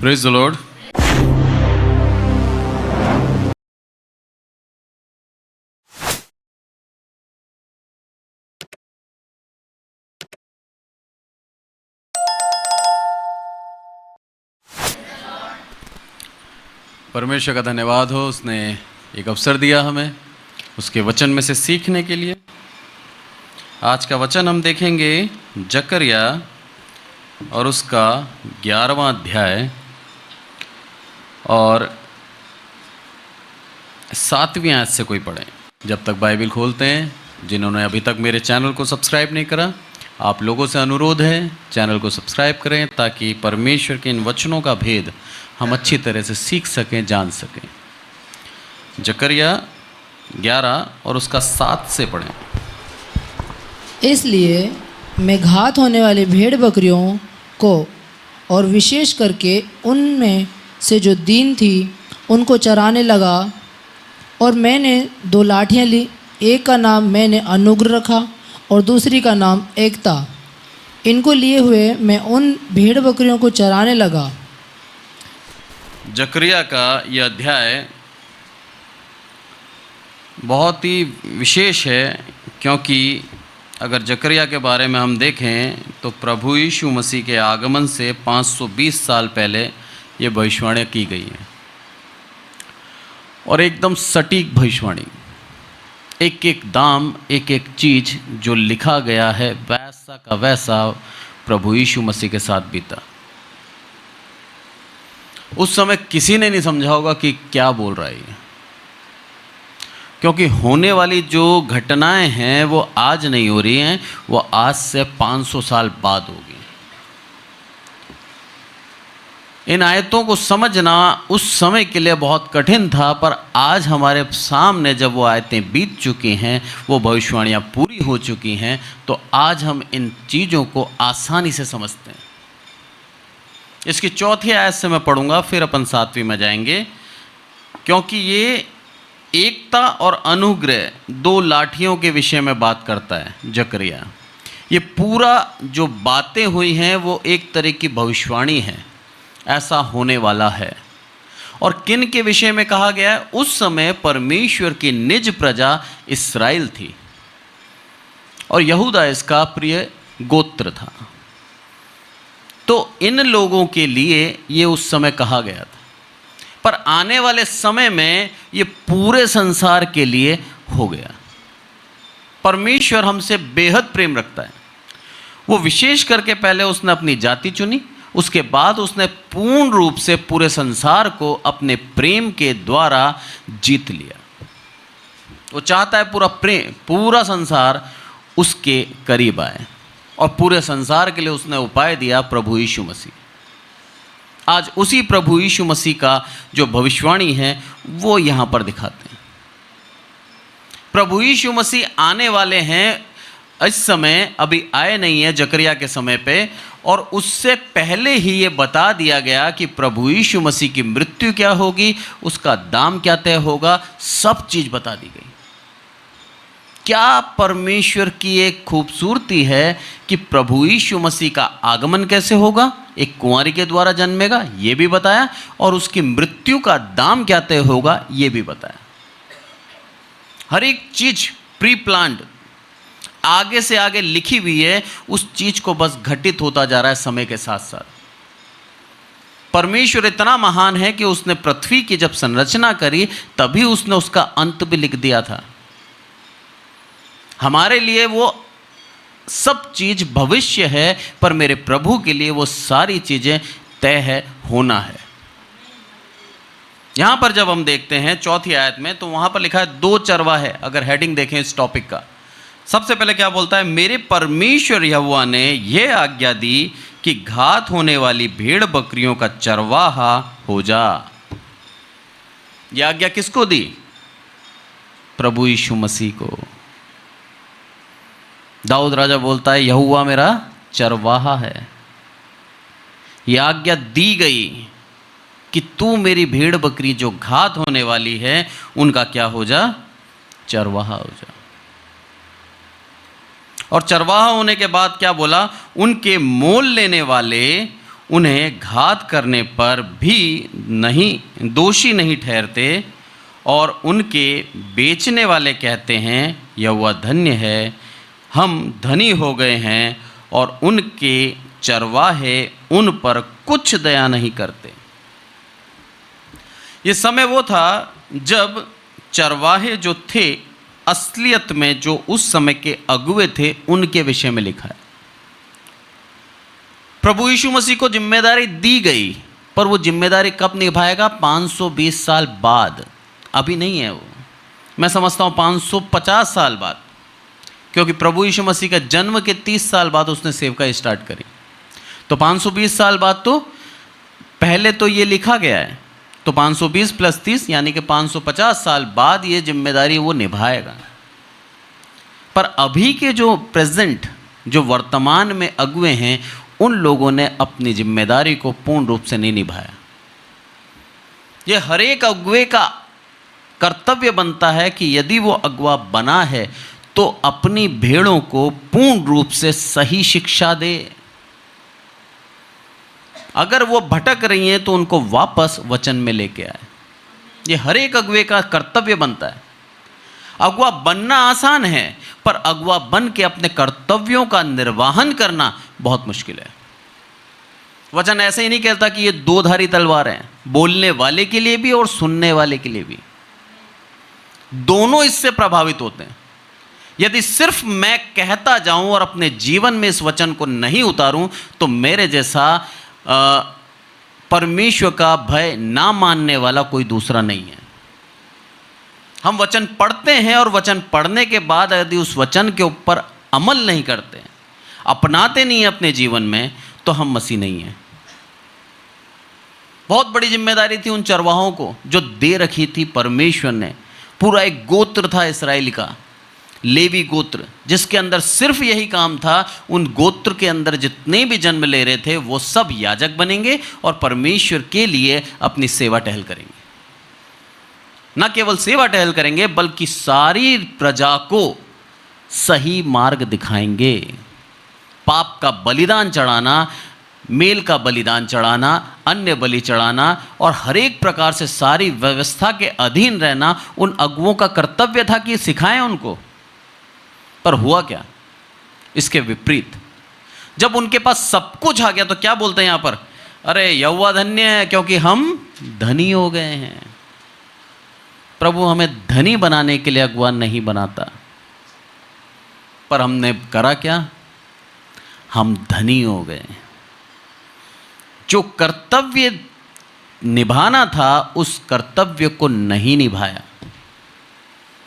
Praise the Lord. परमेश्वर का धन्यवाद हो, उसने एक अवसर दिया हमें उसके वचन में से सीखने के लिए। आज का वचन हम देखेंगे जकरिया और उसका 11वां अध्याय और 7वीं आयत से कोई पढ़े। जब तक बाइबल खोलते हैं, जिन्होंने अभी तक मेरे चैनल को सब्सक्राइब नहीं करा, आप लोगों से अनुरोध है चैनल को सब्सक्राइब करें ताकि परमेश्वर के इन वचनों का भेद हम अच्छी तरह से सीख सकें, जान सकें। जकरिया 11 और उसका 7 से पढ़ें। इसलिए मैं घात होने वाली भेड़ बकरियों को और विशेष करके उनमें से जो दीन थी उनको चराने लगा, और मैंने 2 लाठियाँ ली। एक का नाम मैंने अनुग्रह रखा और दूसरी का नाम एकता। इनको लिए हुए मैं उन भेड़ बकरियों को चराने लगा। जकरिया का यह अध्याय बहुत ही विशेष है, क्योंकि अगर जकरिया के बारे में हम देखें तो प्रभु यीशु मसीह के आगमन से 520 साल पहले ये भविष्यवाणी की गई है, और एकदम सटीक भविष्यवाणी। एक एक दाम, एक एक चीज़ जो लिखा गया है वैसा का वैसा प्रभु यीशु मसीह के साथ बीता। उस समय किसी ने नहीं समझा होगा कि क्या बोल रहा है, क्योंकि होने वाली जो घटनाएं हैं वो आज नहीं हो रही हैं, वो आज से 500 साल बाद होगी। इन आयतों को समझना उस समय के लिए बहुत कठिन था, पर आज हमारे सामने जब वो आयतें बीत चुकी हैं, वो भविष्यवाणियाँ पूरी हो चुकी हैं, तो आज हम इन चीज़ों को आसानी से समझते हैं। इसकी 4थी आयत से मैं पढ़ूंगा, फिर अपन 7वीं में जाएंगे, क्योंकि ये एकता और अनुग्रह 2 लाठियों के विषय में बात करता है जकरिया। ये पूरा जो बातें हुई हैं वो एक तरह की भविष्यवाणी है, ऐसा होने वाला है। और किन के विषय में कहा गया है? उस समय परमेश्वर की निज प्रजा इस्राएल थी और यहूदा इसका प्रिय गोत्र था। तो इन लोगों के लिए ये उस समय कहा गया था, पर आने वाले समय में ये पूरे संसार के लिए हो गया। परमेश्वर हमसे बेहद प्रेम रखता है। वो विशेष करके पहले उसने अपनी जाति चुनी, उसके बाद उसने पूर्ण रूप से पूरे संसार को अपने प्रेम के द्वारा जीत लिया। वो चाहता है पूरा संसार उसके करीब आए, और पूरे संसार के लिए उसने उपाय दिया प्रभु यीशु मसीह। आज उसी प्रभु यीशु मसीह का जो भविष्यवाणी है वो यहाँ पर दिखाते हैं। प्रभु यीशु मसीह आने वाले हैं, इस समय अभी आए नहीं है जकरिया के समय पे, और उससे पहले ही ये बता दिया गया कि प्रभु यीशु मसीह की मृत्यु क्या होगी, उसका दाम क्या तय होगा, सब चीज़ बता दी गई। क्या परमेश्वर की एक खूबसूरती है कि प्रभु यीशु मसीह का आगमन कैसे होगा, एक कुंवारी के द्वारा जन्मेगा, ये भी बताया, और उसकी मृत्यु का दाम क्या तय होगा ये भी बताया। हर एक चीज प्री प्लान्ड, आगे से आगे लिखी हुई है, उस चीज को बस घटित होता जा रहा है समय के साथ साथ। परमेश्वर इतना महान है कि उसने पृथ्वी की जब संरचना करी तभी उसने उसका अंत भी लिख दिया था। हमारे लिए वो सब चीज भविष्य है, पर मेरे प्रभु के लिए वो सारी चीजें तय है, होना है। यहां पर जब हम देखते हैं 4थी आयत में, तो वहां पर लिखा है 2 चरवाहे। अगर हेडिंग देखें इस टॉपिक का, सबसे पहले क्या बोलता है? मेरे परमेश्वर यहोवा ने यह आज्ञा दी कि घात होने वाली भेड़ बकरियों का चरवाहा हो जा। यह आज्ञा किसको दी? प्रभु यीशु मसीह को। दाऊद राजा बोलता है यहोवा मेरा चरवाहा है। यह आज्ञा दी गई कि तू मेरी भेड़ बकरी जो घात होने वाली है उनका क्या हो जा? चरवाहा हो जा। और चरवाहा होने के बाद क्या बोला? उनके मोल लेने वाले उन्हें घात करने पर भी दोषी नहीं ठहरते, और उनके बेचने वाले कहते हैं यह वह धन्य है, हम धनी हो गए हैं, और उनके चरवाहे उन पर कुछ दया नहीं करते। ये समय वो था जब चरवाहे जो थे, असलियत में जो उस समय के अगुवे थे, उनके विषय में लिखा है। प्रभु यीशु मसीह को जिम्मेदारी दी गई, पर वो जिम्मेदारी कब निभाएगा? 520 साल बाद, अभी नहीं है वो। मैं समझता हूँ 550 साल बाद, क्योंकि प्रभु यीशु मसीह का जन्म के 30 साल बाद उसने सेवका स्टार्ट करी। तो 520 साल बाद तो पहले तो ये लिखा गया है, तो 520 प्लस 30 यानी कि 550 साल बाद ये जिम्मेदारी वो निभाएगा। पर अभी के जो प्रेजेंट, जो वर्तमान में अगुवे हैं, उन लोगों ने अपनी जिम्मेदारी को पूर्ण रूप से नहीं निभाया। ये हर एक अगुवे का कर्तव्य बनता है कि यदि वो अगुवा बना है तो अपनी भेड़ों को पूर्ण रूप से सही शिक्षा दे। अगर वो भटक रही हैं तो उनको वापस वचन में लेके आए। ये हर एक अगुवे का कर्तव्य बनता है। अगुवा बनना आसान है, पर अगुवा बन के अपने कर्तव्यों का निर्वहन करना बहुत मुश्किल है। वचन ऐसे ही नहीं कहता कि ये दो धारी तलवार हैं, बोलने वाले के लिए भी और सुनने वाले के लिए भी। दोनों इससे प्रभावित होते हैं। यदि सिर्फ मैं कहता जाऊं और अपने जीवन में इस वचन को नहीं उतारूं, तो मेरे जैसा परमेश्वर का भय ना मानने वाला कोई दूसरा नहीं है। हम वचन पढ़ते हैं और वचन पढ़ने के बाद यदि उस वचन के ऊपर अमल नहीं करते, अपनाते नहीं हैं अपने जीवन में, तो हम मसीह नहीं हैं। बहुत बड़ी जिम्मेदारी थी उन चरवाहों को जो दे रखी थी परमेश्वर ने। पूरा एक गोत्र था इस्राएल का, लेवी गोत्र, जिसके अंदर सिर्फ यही काम था, उन गोत्र के अंदर जितने भी जन्म ले रहे थे वो सब याजक बनेंगे और परमेश्वर के लिए अपनी सेवा टहल करेंगे। न केवल सेवा टहल करेंगे बल्कि सारी प्रजा को सही मार्ग दिखाएंगे। पाप का बलिदान चढ़ाना, मेल का बलिदान चढ़ाना, अन्य बलि चढ़ाना और हर एक प्रकार से सारी व्यवस्था के अधीन रहना उन अगुवों का कर्तव्य था कि सिखाएं उनको। पर हुआ क्या? इसके विपरीत, जब उनके पास सब कुछ आ गया तो क्या बोलते हैं यहां पर? अरे यहोवा धन्य है क्योंकि हम धनी हो गए हैं। प्रभु हमें धनी बनाने के लिए अगुवा नहीं बनाता, पर हमने करा क्या? हम धनी हो गए। जो कर्तव्य निभाना था उस कर्तव्य को नहीं निभाया।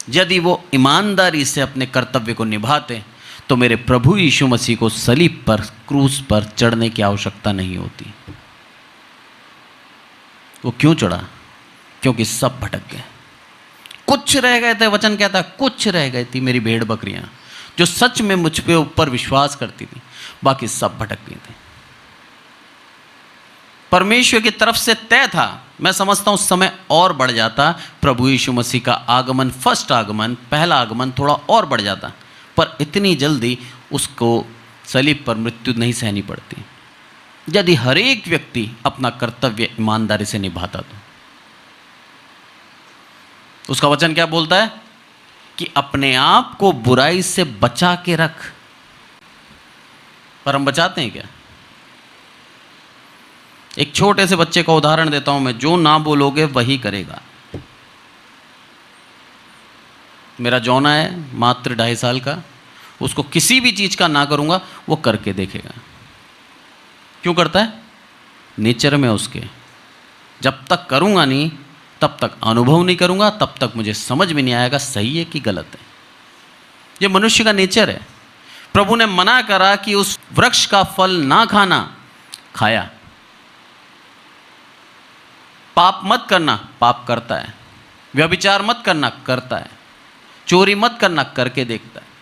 यदि वो ईमानदारी से अपने कर्तव्य को निभाते तो मेरे प्रभु यीशु मसीह को सलीब पर, क्रूस पर चढ़ने की आवश्यकता नहीं होती। वो क्यों चढ़ा? क्योंकि सब भटक गए, कुछ रह गए थे। वचन कहता है कुछ रह गई थी मेरी भेड़ बकरियां, जो सच में मुझ पे ऊपर विश्वास करती थी, बाकी सब भटक गए थे। परमेश्वर की तरफ से तय था। मैं समझता हूं समय और बढ़ जाता, प्रभु यीशु मसीह का आगमन, फर्स्ट आगमन, पहला आगमन थोड़ा और बढ़ जाता, पर इतनी जल्दी उसको सलीब पर मृत्यु नहीं सहनी पड़ती यदि हर एक व्यक्ति अपना कर्तव्य ईमानदारी से निभाता। तो उसका वचन क्या बोलता है कि अपने आप को बुराई से बचा के रख। पर हम बचाते हैं क्या? एक छोटे से बच्चे का उदाहरण देता हूं मैं, जो ना बोलोगे वही करेगा। मेरा जौना है मात्र 2.5 साल का, उसको किसी भी चीज का ना करूंगा वो करके देखेगा। क्यों करता है? नेचर में उसके। जब तक करूंगा नहीं, तब तक अनुभव नहीं करूंगा, तब तक मुझे समझ में नहीं आएगा सही है कि गलत है। ये मनुष्य का नेचर है। प्रभु ने मना करा कि उस वृक्ष का फल ना खाना, खाया। पाप मत करना, पाप करता है। व्यभिचार मत करना, करता है। चोरी मत करना, करके देखता है।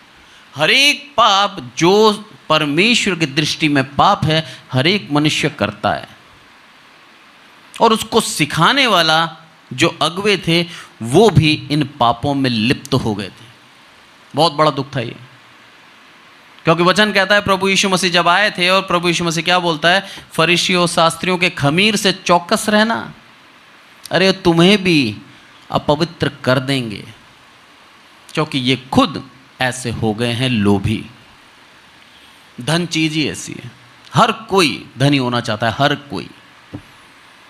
हर एक पाप जो परमेश्वर की दृष्टि में पाप है, हर एक मनुष्य करता है। और उसको सिखाने वाला जो अगुवे थे वो भी इन पापों में लिप्त हो गए थे। बहुत बड़ा दुख था ये। क्योंकि वचन कहता है प्रभु यीशु मसीह जब आए थे, और प्रभु यीशु मसीह क्या बोलता है, फरीसियों शास्त्रियों के खमीर से चौकस रहना, अरे तुम्हें भी अपवित्र कर देंगे, क्योंकि ये खुद ऐसे हो गए हैं लोभी। धन चीज ही ऐसी है, हर कोई धनी होना चाहता है, हर कोई।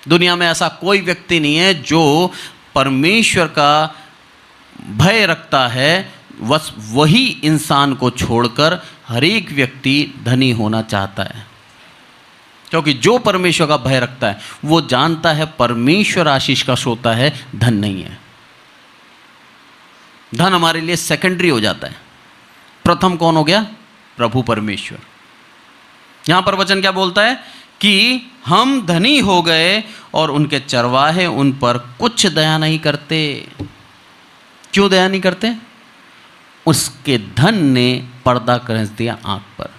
दुनिया में ऐसा कोई व्यक्ति नहीं है जो परमेश्वर का भय रखता है, बस वही इंसान को छोड़कर हर एक व्यक्ति धनी होना चाहता है। क्योंकि जो परमेश्वर का भय रखता है वो जानता है परमेश्वर आशीष का श्रोता है, धन नहीं है। धन हमारे लिए सेकेंडरी हो जाता है, प्रथम कौन हो गया, प्रभु परमेश्वर। यहां पर वचन क्या बोलता है कि हम धनी हो गए और उनके चरवाहे उन पर कुछ दया नहीं करते। क्यों दया नहीं करते? उसके धन ने पर्दा कर दिया आंख पर,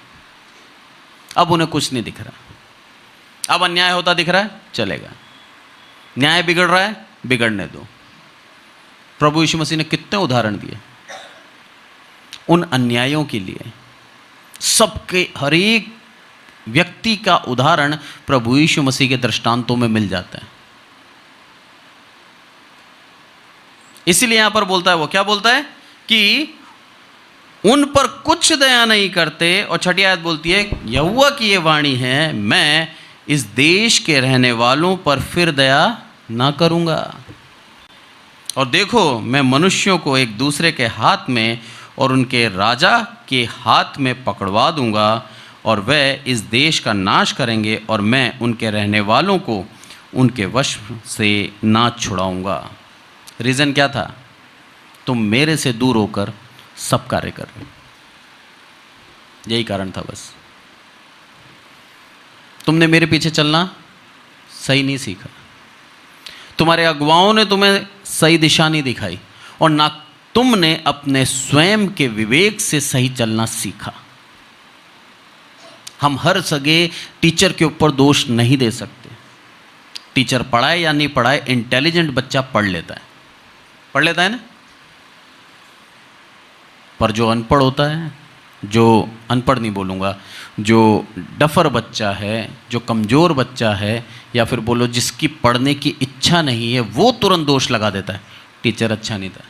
अब उन्हें कुछ नहीं दिख रहा। अब अन्याय होता दिख रहा है, चलेगा, न्याय बिगड़ रहा है, बिगड़ने दो। प्रभु यीशु मसीह ने कितने उदाहरण दिए उन अन्यायों के लिए। सबके हर एक व्यक्ति का उदाहरण प्रभु यीशु मसीह के दृष्टांतों में मिल जाता है। इसीलिए यहां पर बोलता है, वो क्या बोलता है कि उन पर कुछ दया नहीं करते। और छठी आयत बोलती है, यहोवा की ये वाणी है, मैं इस देश के रहने वालों पर फिर दया ना करूंगा। और देखो, मैं मनुष्यों को एक दूसरे के हाथ में और उनके राजा के हाथ में पकड़वा दूंगा, और वह इस देश का नाश करेंगे, और मैं उनके रहने वालों को उनके वश से ना छुड़ाऊंगा। रीज़न क्या था? तुम मेरे से दूर होकर सब कार्य कर रहे हो, यही कारण था बस। तुमने मेरे पीछे चलना सही नहीं सीखा, तुम्हारे अगुवाओं ने तुम्हें सही दिशा नहीं दिखाई, और ना तुमने अपने स्वयं के विवेक से सही चलना सीखा। हम हर सगे टीचर के ऊपर दोष नहीं दे सकते। टीचर पढ़ाए या नहीं पढ़ाए, इंटेलिजेंट बच्चा पढ़ लेता है ना। पर जो अनपढ़ होता है, जो अनपढ़ नहीं बोलूँगा, जो डफर बच्चा है, जो कमज़ोर बच्चा है, या फिर बोलो जिसकी पढ़ने की इच्छा नहीं है, वो तुरंत दोष लगा देता है, टीचर अच्छा नहीं था।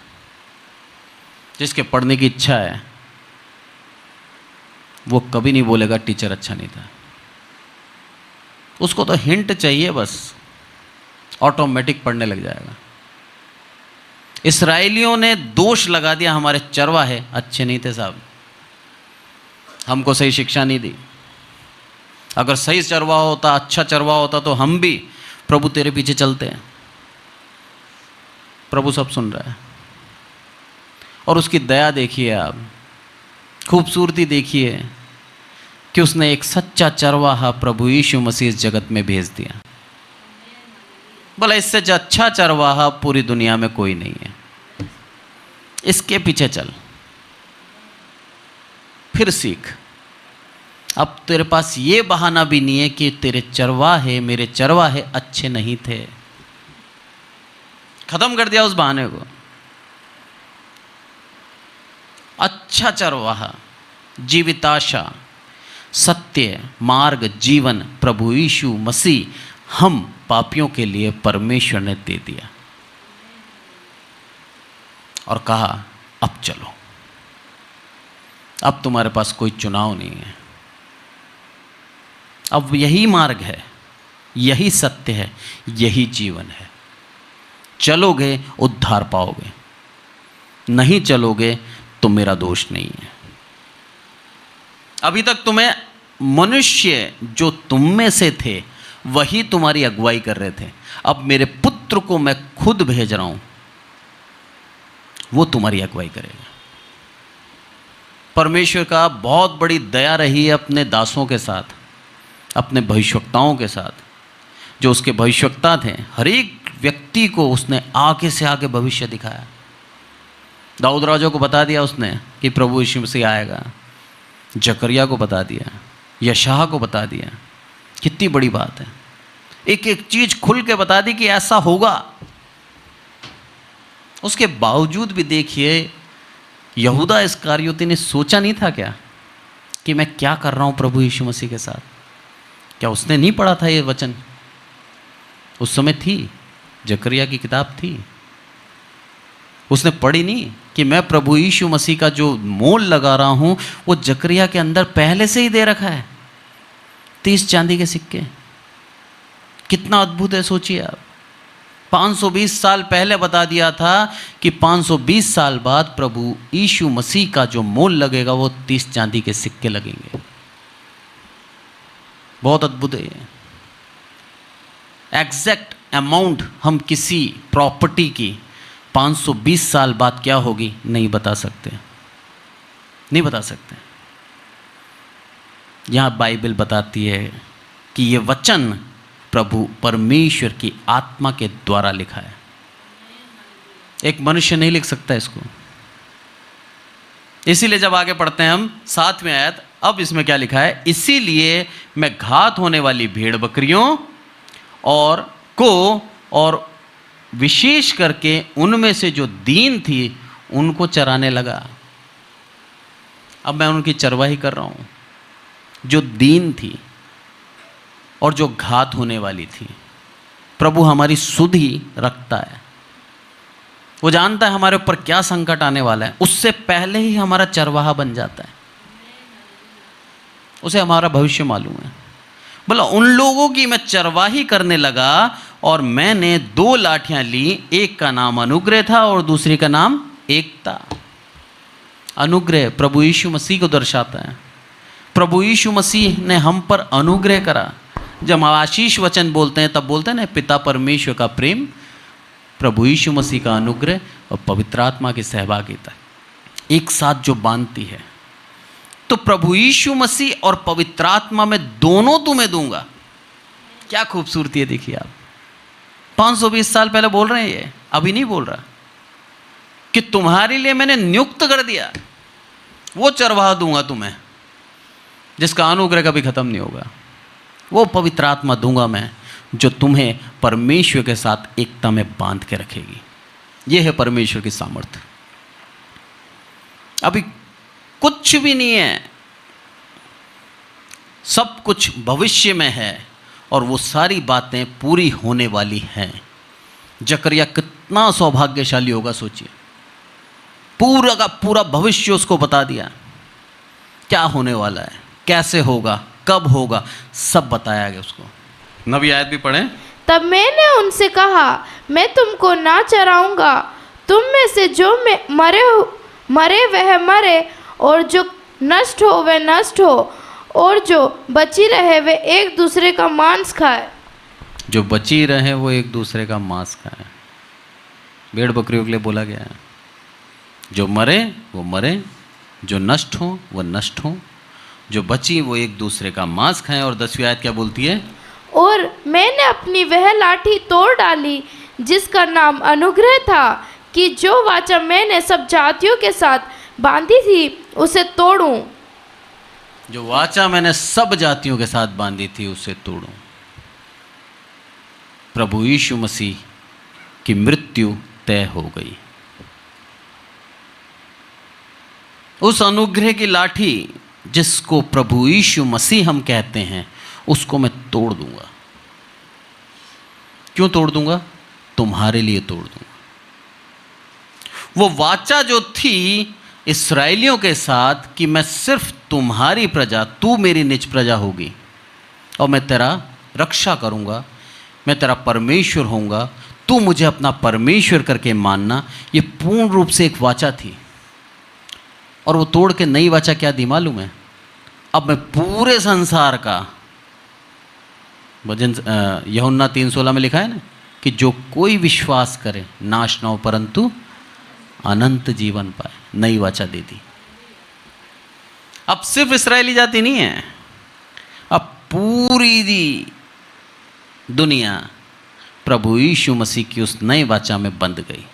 जिसके पढ़ने की इच्छा है वो कभी नहीं बोलेगा टीचर अच्छा नहीं था। उसको तो हिंट चाहिए, बस ऑटोमेटिक पढ़ने लग जाएगा। इस्राएलियों ने दोष लगा दिया, हमारे चरवाहे अच्छे नहीं थे साहब, हमको सही शिक्षा नहीं दी। अगर सही चरवाहा होता, अच्छा चरवाहा होता, तो हम भी प्रभु तेरे पीछे चलते हैं। प्रभु सब सुन रहा है, और उसकी दया देखिए आप, खूबसूरती देखिए कि उसने एक सच्चा चरवाहा प्रभु यीशु मसीह इस जगत में भेज दिया। भला इससे अच्छा चरवाहा पूरी दुनिया में कोई नहीं है। इसके पीछे चल, फिर सीख। अब तेरे पास ये बहाना भी नहीं है कि तेरे चरवाहे, मेरे चरवाहे अच्छे नहीं थे। खत्म कर दिया उस बहाने को। अच्छा चरवाहा, जीविताशा, सत्य, मार्ग, जीवन प्रभु यीशु मसीह हम पापियों के लिए परमेश्वर ने दे दिया, और कहा अब चलो, अब तुम्हारे पास कोई चुनाव नहीं है। अब यही मार्ग है, यही सत्य है, यही जीवन है। चलोगे उद्धार पाओगे, नहीं चलोगे तो मेरा दोष नहीं है। अभी तक तुम्हें मनुष्य जो तुम में से थे वही तुम्हारी अगुवाई कर रहे थे। अब मेरे पुत्र को मैं खुद भेज रहा हूं, वो तुम्हारी अगुवाई करेगा। परमेश्वर का बहुत बड़ी दया रही है अपने दासों के साथ, अपने भविष्यवक्ताओं के साथ। जो उसके भविष्यवक्ता थे, हर एक व्यक्ति को उसने आगे से आगे भविष्य दिखाया। दाऊद राजा को बता दिया उसने कि प्रभु यीशु मसीह आएगा। जकरिया को बता दिया, यशाह को बता दिया। कितनी बड़ी बात है, एक एक चीज खुल के बता दी कि ऐसा होगा। उसके बावजूद भी देखिए, यहूदा इस्करियोती ने सोचा नहीं था क्या कि मैं क्या कर रहा हूँ प्रभु यीशु मसीह के साथ। क्या उसने नहीं पढ़ा था ये वचन? उस समय थी, जकरिया की किताब थी, उसने पढ़ी नहीं कि मैं प्रभु यीशु मसीह का जो मोल लगा रहा हूँ वो जकरिया के अंदर पहले से ही दे रखा है। 30 चांदी के सिक्के, कितना अद्भुत है सोचिए आप। 520 साल पहले बता दिया था कि 520 साल बाद प्रभु यीशु मसीह का जो मोल लगेगा वो 30 चांदी के सिक्के लगेंगे। बहुत अद्भुत है ये। एग्जैक्ट अमाउंट हम किसी प्रॉपर्टी की 520 साल बाद क्या होगी नहीं बता सकते, नहीं बता सकते। यहाँ बाइबल बताती है कि ये वचन प्रभु परमेश्वर की आत्मा के द्वारा लिखा है। एक मनुष्य नहीं लिख सकता इसको। इसीलिए जब आगे पढ़ते हैं हम 7वें आयत, अब इसमें क्या लिखा है, इसीलिए मैं घात होने वाली भेड़ बकरियों और विशेष करके उनमें से जो दीन थी उनको चराने लगा। अब मैं उनकी चरवाही कर रहा हूं, जो दीन थी और जो घात होने वाली थी। प्रभु हमारी सुध ही रखता है, वो जानता है हमारे ऊपर क्या संकट आने वाला है, उससे पहले ही हमारा चरवाहा बन जाता है, उसे हमारा भविष्य मालूम है। बोला उन लोगों की मैं चरवाही करने लगा और मैंने 2 लाठियां ली, एक का नाम अनुग्रह था और दूसरी का नाम एकता। अनुग्रह प्रभु यीशु मसीह को दर्शाता है। प्रभु यीशु मसीह ने हम पर अनुग्रह करा। जब हम आशीष वचन बोलते हैं तब बोलते हैं ना, पिता परमेश्वर का प्रेम, प्रभु यीशु मसीह का अनुग्रह और पवित्र आत्मा की सहभागिता एक साथ जो बांधती है। तो प्रभु यीशु मसीह और पवित्र आत्मा में दोनों तुम्हें दूंगा। क्या खूबसूरती है देखिए आप। 520 साल पहले बोल रहे हैं ये, अभी नहीं बोल रहा कि तुम्हारे लिए मैंने नियुक्त कर दिया, वो चरवाहा दूंगा तुम्हें जिसका अनुग्रह कभी खत्म नहीं होगा। वो पवित्र आत्मा दूंगा मैं जो तुम्हें परमेश्वर के साथ एकता में बांध के रखेगी। ये है परमेश्वर की सामर्थ्य। अभी कुछ भी नहीं है, सब कुछ भविष्य में है और वो सारी बातें पूरी होने वाली हैं। जकरिया कितना सौभाग्यशाली होगा सोचिए, पूरा का पूरा भविष्य उसको बता दिया, क्या होने वाला है, कैसे होगा, कब होगा, सब बताया गया उसको। नबी आयत भी पढ़ें। तब मैंने उनसे कहा, मैं तुमको ना चराऊंगा, तुम में से जो मरे वह मरे और जो नष्ट हो वह नष्ट हो, और जो बची रहे वे एक दूसरे का मांस खाए। जो बची रहे वो एक दूसरे का मांस खाए। भेड़ बकरियों के लिए बोला गया है, जो मरे वो मरे, जो नष्ट हो वो नष्ट हो, जो बची वो एक दूसरे का मांस खाएं। और 10वीं आयत क्या बोलती है, और मैंने अपनी वह लाठी तोड़ डाली जिसका नाम अनुग्रह था, कि जो वाचा मैंने सब जातियों के साथ बांधी थी उसे तोड़ूं। जो वाचा मैंने सब जातियों के साथ बांधी थी उसे तोड़ूं। प्रभु यीशु मसीह की मृत्यु तय हो गई। उस अनुग्रह की लाठी जिसको प्रभु यीशु मसीह हम कहते हैं, उसको मैं तोड़ दूंगा। क्यों तोड़ दूंगा? तुम्हारे लिए तोड़ दूंगा। वो वाचा जो थी इस्राएलियों के साथ कि मैं सिर्फ तुम्हारी प्रजा, तू मेरी निज प्रजा होगी और मैं तेरा रक्षा करूंगा, मैं तेरा परमेश्वर होऊंगा, तू मुझे अपना परमेश्वर करके मानना, ये पूर्ण रूप से एक वाचा थी। और वो तोड़ के नई वाचा क्या दी मालूम है? अब मैं पूरे संसार का, भजन यूहन्ना 3:16 में लिखा है ना कि जो कोई विश्वास करे नाश न हो परंतु अनंत जीवन पाए। नई वाचा दे दी। अब सिर्फ इस्राएली जाति नहीं है, अब पूरी दुनिया प्रभु यीशु मसीह की उस नई वाचा में बंध गई।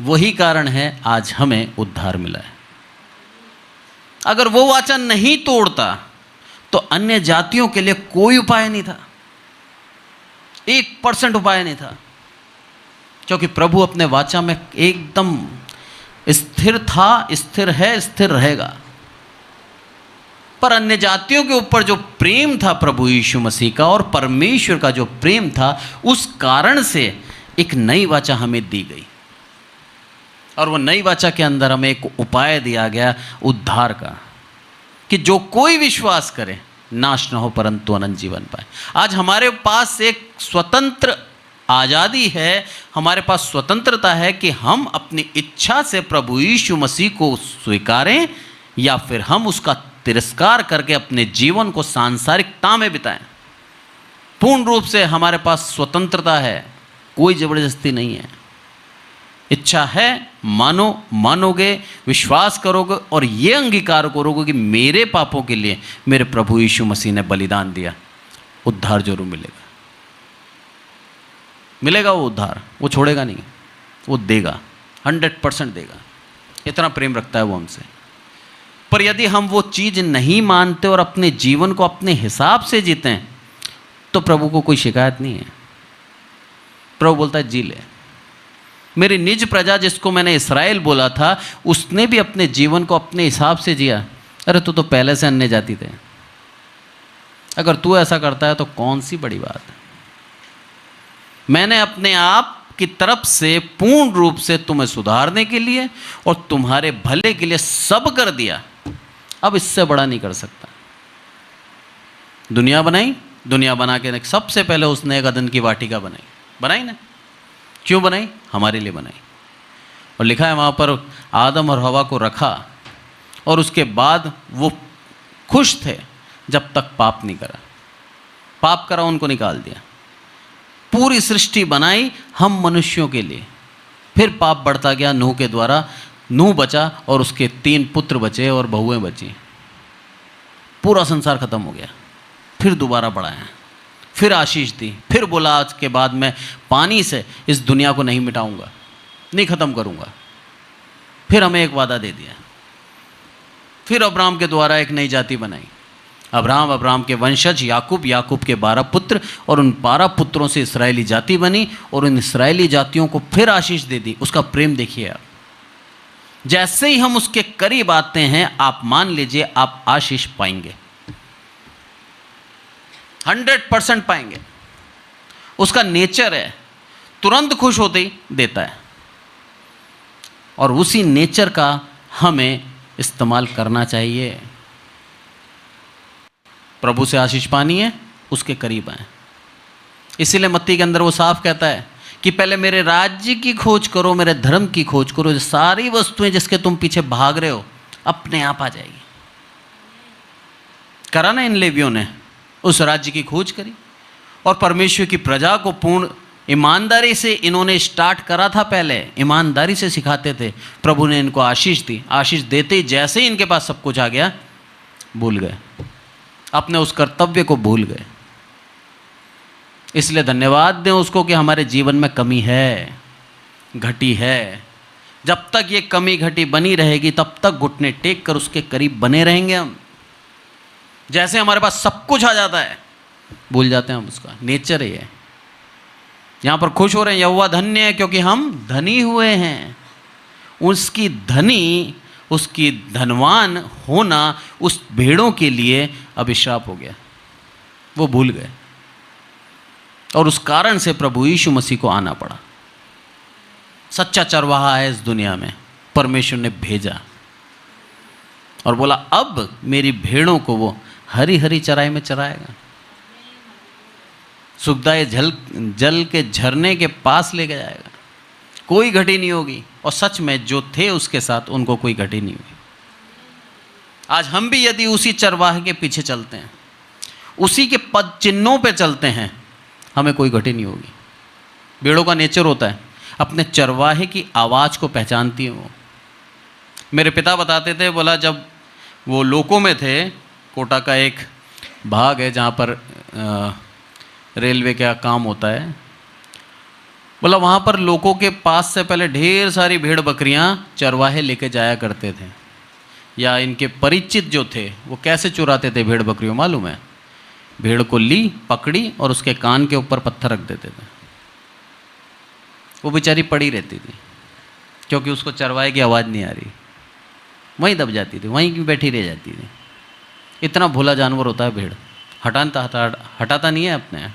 वही कारण है आज हमें उद्धार मिला है। अगर वो वाचा नहीं तोड़ता तो अन्य जातियों के लिए कोई उपाय नहीं था, 1% उपाय नहीं था, क्योंकि प्रभु अपने वाचा में एकदम स्थिर था, स्थिर है, स्थिर रहेगा। पर अन्य जातियों के ऊपर जो प्रेम था प्रभु यीशु मसीह का और परमेश्वर का जो प्रेम था, उस कारण से एक नई वाचा हमें दी गई। और वो नई वाचा के अंदर हमें एक उपाय दिया गया उद्धार का, कि जो कोई विश्वास करे नाश न हो परंतु अनंत जीवन पाए। आज हमारे पास एक स्वतंत्र आज़ादी है, हमारे पास स्वतंत्रता है कि हम अपनी इच्छा से प्रभु यीशु मसीह को स्वीकारें या फिर हम उसका तिरस्कार करके अपने जीवन को सांसारिकता में बिताएं। पूर्ण रूप से हमारे पास स्वतंत्रता है, कोई ज़बरदस्ती नहीं है। इच्छा है मानो, मानोगे, विश्वास करोगे और ये अंगीकार करोगे कि मेरे पापों के लिए मेरे प्रभु यीशु मसीह ने बलिदान दिया, उद्धार जरूर मिलेगा। मिलेगा वो उद्धार, वो छोड़ेगा नहीं, वो देगा, 100% देगा। इतना प्रेम रखता है वो हमसे। पर यदि हम वो चीज़ नहीं मानते और अपने जीवन को अपने हिसाब से जीते हैं तो प्रभु को कोई शिकायत नहीं है। प्रभु बोलता है जी ले। मेरी निज प्रजा जिसको मैंने इस्राएल बोला था, उसने भी अपने जीवन को अपने हिसाब से जिया। अरे तू तो पहले से अन्य जाति थे, अगर तू ऐसा करता है तो कौन सी बड़ी बात है। मैंने अपने आप की तरफ से पूर्ण रूप से तुम्हें सुधारने के लिए और तुम्हारे भले के लिए सब कर दिया, अब इससे बड़ा नहीं कर सकता। दुनिया बनाई, दुनिया बना के सबसे पहले उसने एक अदन की वाटिका बनाई ना। क्यों बनाई? हमारे लिए बनाई। और लिखा है वहाँ पर आदम और हवा को रखा और उसके बाद वो खुश थे जब तक पाप नहीं करा। पाप करा उनको निकाल दिया। पूरी सृष्टि बनाई हम मनुष्यों के लिए। फिर पाप बढ़ता गया नूह के द्वारा। नूह बचा और उसके 3 पुत्र बचे और बहुएं बची। पूरा संसार खत्म हो गया। फिर दोबारा बढ़ाया, फिर आशीष दी, फिर बोला आज के बाद मैं पानी से इस दुनिया को नहीं मिटाऊंगा, नहीं ख़त्म करूंगा। फिर हमें एक वादा दे दिया। फिर अब्राहम के द्वारा एक नई जाति बनाई। अब्राहम के वंशज याकूब, याकूब के 12 पुत्र और उन 12 पुत्रों से इस्राएली जाति बनी और उन इस्राएली जातियों को फिर आशीष दे दी। उसका प्रेम देखिए आप। जैसे ही हम उसके करीब आते हैं, आप मान लीजिए आप आशीष पाएंगे, 100% पाएंगे। उसका नेचर है, तुरंत खुश होते ही देता है। और उसी नेचर का हमें इस्तेमाल करना चाहिए। प्रभु से आशीष पानी है, उसके करीब आए। इसीलिए मत्ती के अंदर वो साफ कहता है कि पहले मेरे राज्य की खोज करो, मेरे धर्म की खोज करो, सारी वस्तुएं जिसके तुम पीछे भाग रहे हो अपने आप आ जाएगी। करा ना इन लेवियों ने, उस राज्य की खोज करी और परमेश्वर की प्रजा को पूर्ण ईमानदारी से इन्होंने स्टार्ट करा था। पहले ईमानदारी से सिखाते थे। प्रभु ने इनको आशीष दी। आशीष देते ही जैसे ही इनके पास सब कुछ आ गया, भूल गए, अपने उस कर्तव्य को भूल गए। इसलिए धन्यवाद दें उसको कि हमारे जीवन में कमी है, घटी है। जब तक ये कमी घटी बनी रहेगी तब तक घुटने टेक कर उसके करीब बने रहेंगे हम। जैसे हमारे पास सब कुछ आ जाता है, भूल जाते हैं हम उसका। नेचर ही है। यहाँ पर खुश हो रहे हैं, यहोवा धन्य है क्योंकि हम धनी हुए हैं। उसकी धनी, उसकी धनवान होना उस भेड़ों के लिए अभिशाप हो गया। वो भूल गए और उस कारण से प्रभु यीशु मसीह को आना पड़ा। सच्चा चरवाहा है इस दुनिया में, परमेश्वर ने भेजा और बोला अब मेरी भेड़ों को वो हरी हरी चराई में चराएगा, सुखदायी जल के झरने के पास लेके जाएगा। कोई घटी नहीं होगी। और सच में जो थे उसके साथ उनको कोई घटी नहीं हुई। आज हम भी यदि उसी चरवाहे के पीछे चलते हैं, उसी के पद चिन्हों पे चलते हैं, हमें कोई घटी नहीं होगी। भेड़ों का नेचर होता है, अपने चरवाहे की आवाज़ को पहचानती है वो। मेरे पिता बताते थे, बोला जब वो लोको में थे, कोटा का एक भाग है जहाँ पर रेलवे का काम होता है, बोला वहाँ पर लोगों के पास से पहले ढेर सारी भेड़ बकरियाँ चरवाहे लेके जाया करते थे। या इनके परिचित जो थे वो कैसे चुराते थे भेड़ बकरियों मालूम है? भेड़ को ली, पकड़ी और उसके कान के ऊपर पत्थर रख देते थे। वो बेचारी पड़ी रहती थी क्योंकि उसको चरवाहे की आवाज़ नहीं आ रही, वहीं दब जाती थी, वहीं बैठी रह जाती थी। इतना भोला जानवर होता है भेड़, हटाता नहीं है अपने।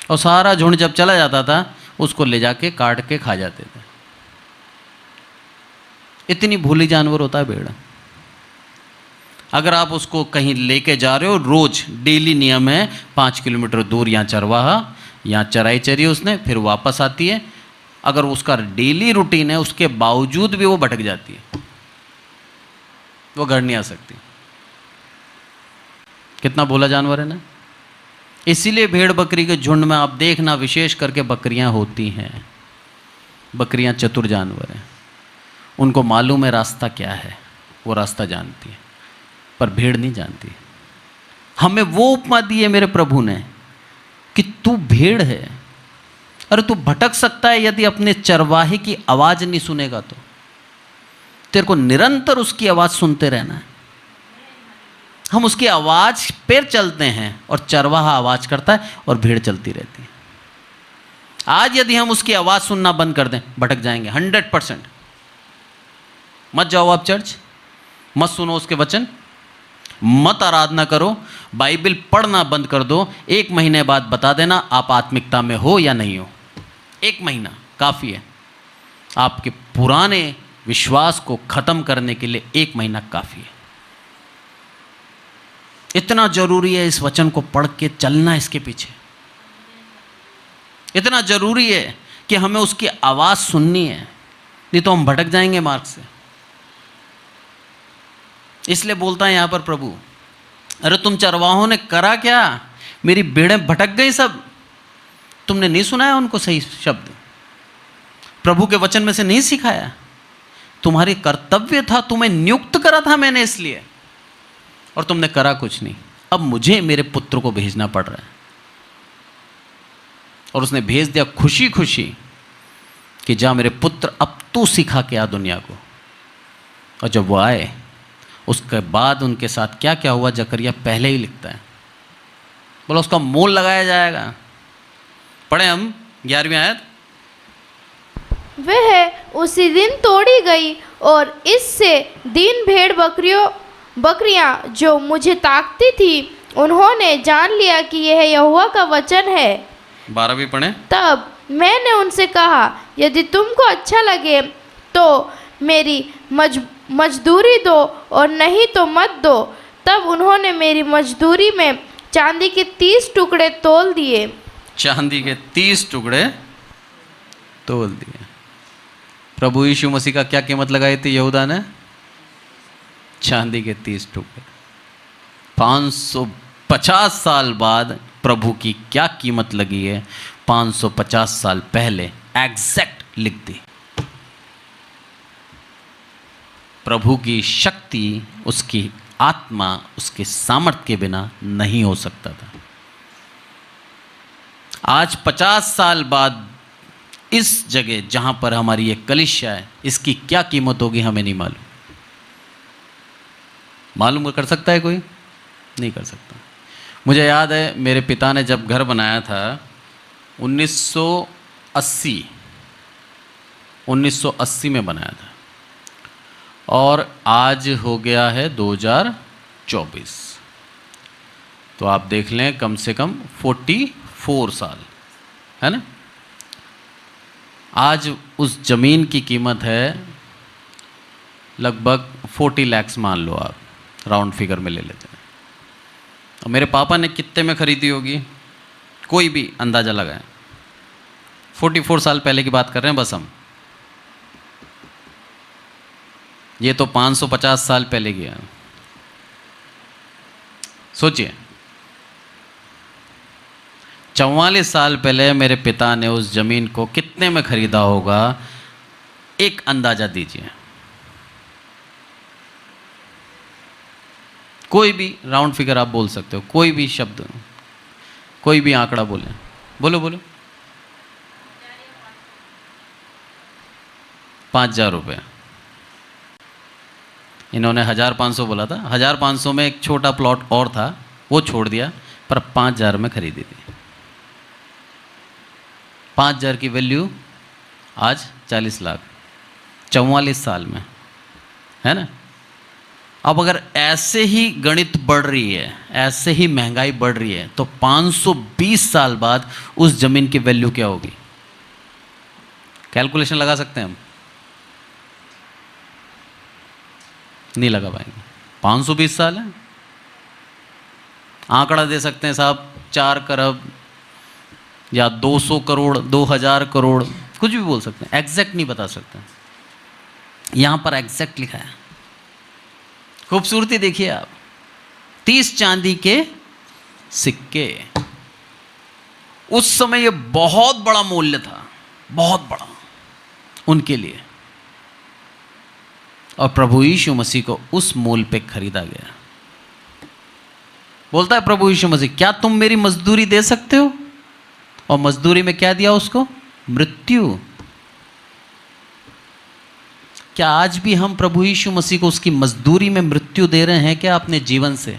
और सारा झुंड जब चला जाता था उसको ले जाके काट के खा जाते थे। इतनी भोली जानवर होता है भेड़। अगर आप उसको कहीं लेके जा रहे हो, रोज डेली नियम है 5 किलोमीटर दूर यहाँ चरवाहा, यहाँ चराई चरी उसने, फिर वापस आती है। अगर उसका डेली रूटीन है उसके बावजूद भी वो भटक जाती है, वो घर नहीं आ सकती। कितना भोला जानवर है ना। इसीलिए भेड़ बकरी के झुंड में आप देखना, विशेष करके बकरियां होती हैं। बकरियां चतुर जानवर हैं, उनको मालूम है रास्ता क्या है, वो रास्ता जानती है, पर भेड़ नहीं जानती। हमें वो उपमा दी है मेरे प्रभु ने कि तू भेड़ है, अरे तू भटक सकता है यदि अपने चरवाहे की आवाज नहीं सुनेगा तो। तेरे को निरंतर उसकी आवाज सुनते रहना है। हम उसकी आवाज पर चलते हैं और चरवाहा आवाज करता है और भेड़ चलती रहती है। आज यदि हम उसकी आवाज सुनना बंद कर दें, भटक जाएंगे 100%। मत जाओ आप चर्च, मत सुनो उसके वचन, मत आराधना करो, बाइबल पढ़ना बंद कर दो। 1 महीने बाद बता देना आप आत्मिकता में हो या नहीं हो। 1 महीना काफ़ी है। आपके पुराने विश्वास को खत्म करने के लिए 1 महीना काफ़ी है। इतना जरूरी है इस वचन को पढ़ के चलना इसके पीछे। इतना जरूरी है कि हमें उसकी आवाज़ सुननी है, नहीं तो हम भटक जाएंगे मार्ग से। इसलिए बोलता है यहाँ पर प्रभु, अरे तुम चरवाहों ने करा क्या, मेरी भेड़ें भटक गई सब। तुमने नहीं सुनाया उनको सही शब्द, प्रभु के वचन में से नहीं सिखाया। तुम्हारी कर्तव्य था, तुम्हें नियुक्त करा था मैंने इसलिए, और तुमने करा कुछ नहीं। अब मुझे मेरे पुत्र को भेजना पड़ रहा है। और उसने भेज दिया खुशी खुशी कि जा मेरे पुत्र, अब तू सिखा के आ दुनिया को। और जब वो आए उसके बाद उनके साथ क्या क्या हुआ जकरिया पहले ही लिखता है। बोला उसका मोल लगाया जाएगा। पढ़े हम 11वीं आयत। वह उसी दिन तोड़ी गई और इससे दीन भेड़ बकरियां जो मुझे ताकती थी, उन्होंने जान लिया कि यह यहोवा का वचन है। 12वीं पढ़े। तब मैंने उनसे कहा, यदि तुमको अच्छा लगे तो मेरी मजदूरी दो, और नहीं तो मत दो। तब उन्होंने मेरी मजदूरी में चांदी के 30 टुकड़े तोल दिए। चांदी के 30 टुकड़े तोल दिए। प्रभु यीशु मसीह का क्या कीमत लगाई थी यहूदा ने? चांदी के 30 टुकड़े। 550 साल बाद प्रभु की क्या कीमत लगी है, 550 साल पहले एग्जैक्ट लिख दी। प्रभु की शक्ति, उसकी आत्मा, उसके सामर्थ्य के बिना नहीं हो सकता था। आज 50 साल बाद इस जगह जहां पर हमारी ये कलीसिया है, इसकी क्या कीमत होगी हमें नहीं मालूम। मालूम कर सकता है कोई? नहीं कर सकता। मुझे याद है मेरे पिता ने जब घर बनाया था 1980 में बनाया था, और आज हो गया है 2024। तो आप देख लें कम से कम 44 साल है ना। आज उस ज़मीन की कीमत है लगभग 40 लाख मान लो आप, राउंड फिगर में ले लेते हैं। और मेरे पापा ने कितने में ख़रीदी होगी, कोई भी अंदाज़ा लगाए। 44 साल पहले की बात कर रहे हैं बस हम। ये तो 550 साल पहले की है। सोचिए 44 साल पहले मेरे पिता ने उस ज़मीन को कितने में ख़रीदा होगा, एक अंदाज़ा दीजिए। कोई भी राउंड फिगर आप बोल सकते हो, कोई भी शब्द, कोई भी आंकड़ा बोले, बोलो बोलो। 5,000 रुपये। इन्होंने 1,500 बोला था। 1,500 में एक छोटा प्लॉट और था, वो छोड़ दिया, पर 5,000 में खरीदी थी। 5,000 की वैल्यू आज 40 लाख, 44 साल में, है ना। अब अगर ऐसे ही गणित बढ़ रही है, ऐसे ही महंगाई बढ़ रही है, तो 520 साल बाद उस जमीन की वैल्यू क्या होगी? कैलकुलेशन लगा सकते हैं हम? नहीं लगा पाएंगे। 520 साल है। आंकड़ा दे सकते हैं साहब 4 करोड़ या 200 करोड़, 2000 करोड़, कुछ भी बोल सकते हैं, एग्जैक्ट नहीं बता सकते। यहां पर एग्जैक्ट लिखा है। खूबसूरती देखिए आप, 30 चांदी के सिक्के। उस समय ये बहुत बड़ा मूल्य था, बहुत बड़ा उनके लिए, और प्रभु यीशु मसीह को उस मूल्य पे खरीदा गया। बोलता है प्रभु यीशु मसीह, क्या तुम मेरी मजदूरी दे सकते हो? और मजदूरी में क्या दिया उसको? मृत्यु। क्या आज भी हम प्रभु यीशु मसीह को उसकी मजदूरी में मृत्यु दे रहे हैं क्या अपने जीवन से?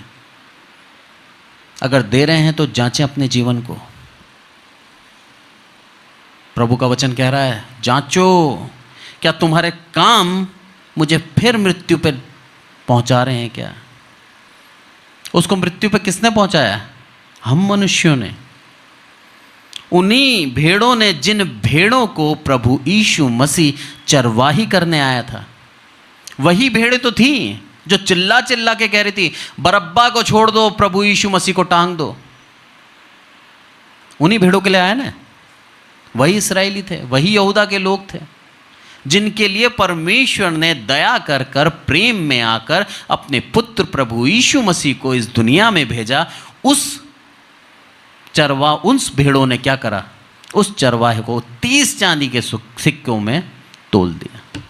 अगर दे रहे हैं तो जांचें अपने जीवन को। प्रभु का वचन कह रहा है, जांचो क्या तुम्हारे काम मुझे फिर मृत्यु पे पहुंचा रहे हैं क्या? उसको मृत्यु पे किसने पहुंचाया? हम मनुष्यों ने। उन्हीं भेड़ों ने, जिन भेड़ों को प्रभु यीशु मसीह चरवाही करने आया था, वही भेड़ें तो थी जो चिल्ला चिल्ला के कह रही थी, बरअब्बा को छोड़ दो, प्रभु यीशु मसीह को टांग दो। उन्हीं भेड़ों के लिए आया ना। वही इस्राएली थे, वही यहूदा के लोग थे, जिनके लिए परमेश्वर ने दया कर कर प्रेम में आकर अपने पुत्र प्रभु यीशु मसीह को इस दुनिया में भेजा। उस भेड़ों ने क्या करा? उस चरवाहे को 30 चांदी के सिक्कों में तोल दिया।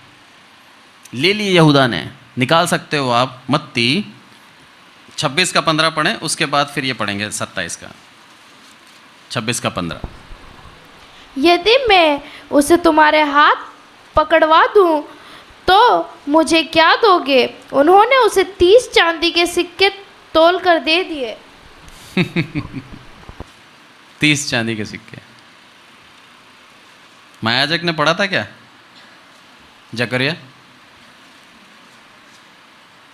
ले लिए यहूदा ने। निकाल सकते हो आप मत्ती 26 का 15 पढ़ें, उसके बाद फिर ये पढ़ेंगे 27 का। 26 का 15। यदि मैं उसे तुम्हारे हाथ पकड़वा दूं तो मुझे क्या दोगे? उन्होंने उसे 30 चांदी के सिक्के तोल कर दे दिए। 30 चांदी के सिक्के। याजक ने पढ़ा था क्या? जकरिया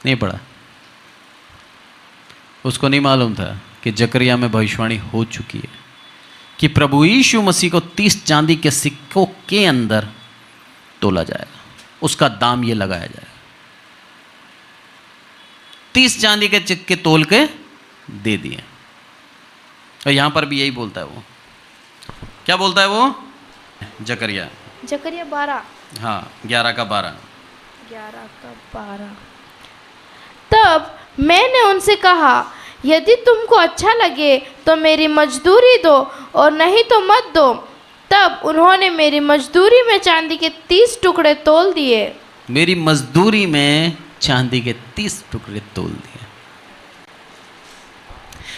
नहीं पढ़ा। उसको नहीं मालूम था कि जकरिया में भविष्यवाणी हो चुकी है कि प्रभु यीशु मसीह को 30 चांदी के सिक्कों के अंदर तोला जाएगा, उसका दाम ये लगाया जाएगा। 30 चांदी के सिक्के तोल के दे दिए। और यहां पर भी यही बोलता है वो। क्या बोलता है वो? जकरिया 12। हाँ, 11 का 12। तब मैंने उनसे कहा, यदि तुमको अच्छा लगे तो मेरी मजदूरी दो, और नहीं तो मत दो। तब उन्होंने मेरी मजदूरी में चांदी के 30 टुकड़े तोल दिए। मेरी मजदूरी में चांदी के 30 टुकड़े तोल दिए।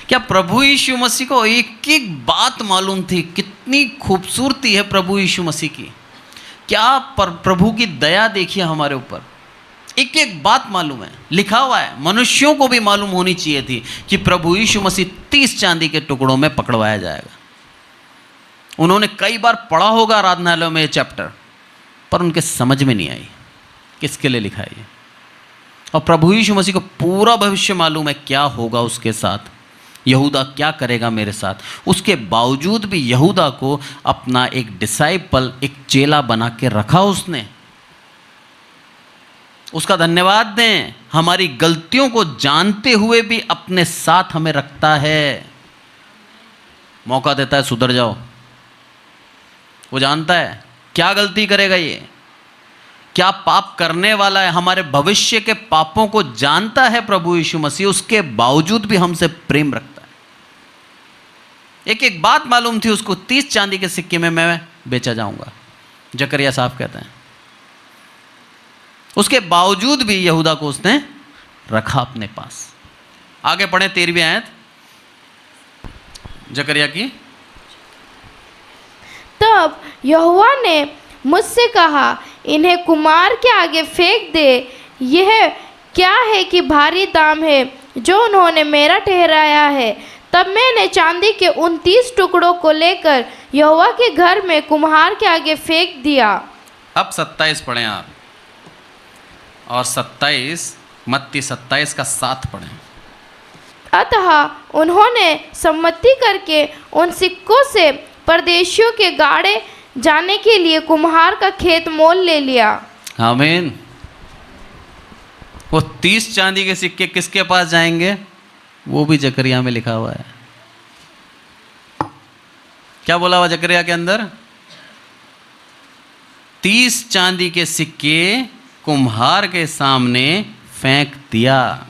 क्या प्रभु यीशु मसीह को एक एक बात मालूम थी? कितनी खूबसूरती है प्रभु यीशु मसीह की। क्या प्रभु की दया देखिए हमारे ऊपर। एक एक बात मालूम है, लिखा हुआ है। मनुष्यों को भी मालूम होनी चाहिए थी कि प्रभु यीशु मसीह 30 चांदी के टुकड़ों में पकड़वाया जाएगा। उन्होंने कई बार पढ़ा होगा आराधनालयों में ये चैप्टर, पर उनके समझ में नहीं आई किसके लिए लिखा है ये। और प्रभु यीशु मसीह को पूरा भविष्य मालूम है क्या होगा उसके साथ, यहूदा क्या करेगा मेरे साथ। उसके बावजूद भी यहूदा को अपना एक डिसाइपल, एक चेला बना के रखा उसने। उसका धन्यवाद दें। हमारी गलतियों को जानते हुए भी अपने साथ हमें रखता है, मौका देता है, सुधर जाओ। वो जानता है क्या गलती करेगा ये, क्या पाप करने वाला है। हमारे भविष्य के पापों को जानता है प्रभु यीशु मसीह, उसके बावजूद भी हमसे प्रेम रखता है। एक एक बात मालूम थी उसको, 30 चांदी के सिक्के में मैं बेचा जाऊंगा, जकरिया साहब कहते हैं। उसके बावजूद भी यहूदा को उसने रखा अपने पास। आगे पढ़े 13वीं आयत जकरिया की। तब यहोवा ने मुझसे कहा, इन्हें कुमार के आगे फेंक दे। यह क्या है कि भारी दाम है जो उन्होंने मेरा ठहराया है। तब मैंने चांदी के उन 30 टुकड़ों को लेकर यहोवा के घर में कुम्हार के आगे फेंक दिया। अब 27 पढ़ें आप, और 27 मत्ती 27 का 7 पढ़ें। अतः उन्होंने सम्मति करके उन सिक्कों से परदेशियों के गाड़े जाने के लिए कुम्हार का खेत मोल ले लिया। आमीन। वो 30 चांदी के सिक्के किसके पास जाएंगे? वो भी जकरिया में लिखा हुआ है। क्या बोला हुआ जकरिया के अंदर? 30 चांदी के सिक्के कुम्हार के सामने फेंक दिया,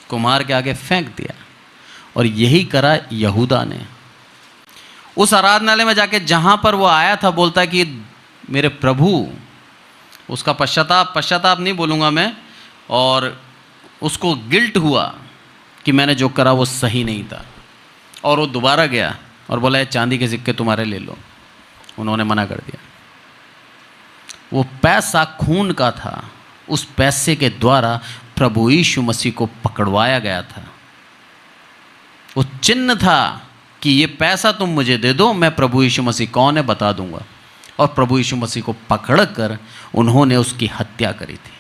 कुम्हार के आगे फेंक दिया। और यही करा यहूदा ने। उस आराधनालय में जाके जहां पर वो आया था, बोलता है कि मेरे प्रभु, उसका पश्चाताप नहीं बोलूंगा मैं, और उसको गिल्ट हुआ कि मैंने जो करा वो सही नहीं था। और वो दोबारा गया और बोला, ये चांदी के सिक्के तुम्हारे ले लो। उन्होंने मना कर दिया। वो पैसा खून का था। उस पैसे के द्वारा प्रभु यीशु मसीह को पकड़वाया गया था। वो चिन्ह था कि ये पैसा तुम मुझे दे दो, मैं प्रभु यीशु मसीह कौन है बता दूंगा। और प्रभु यीशु मसीह को पकड़कर उन्होंने उसकी हत्या करी थी।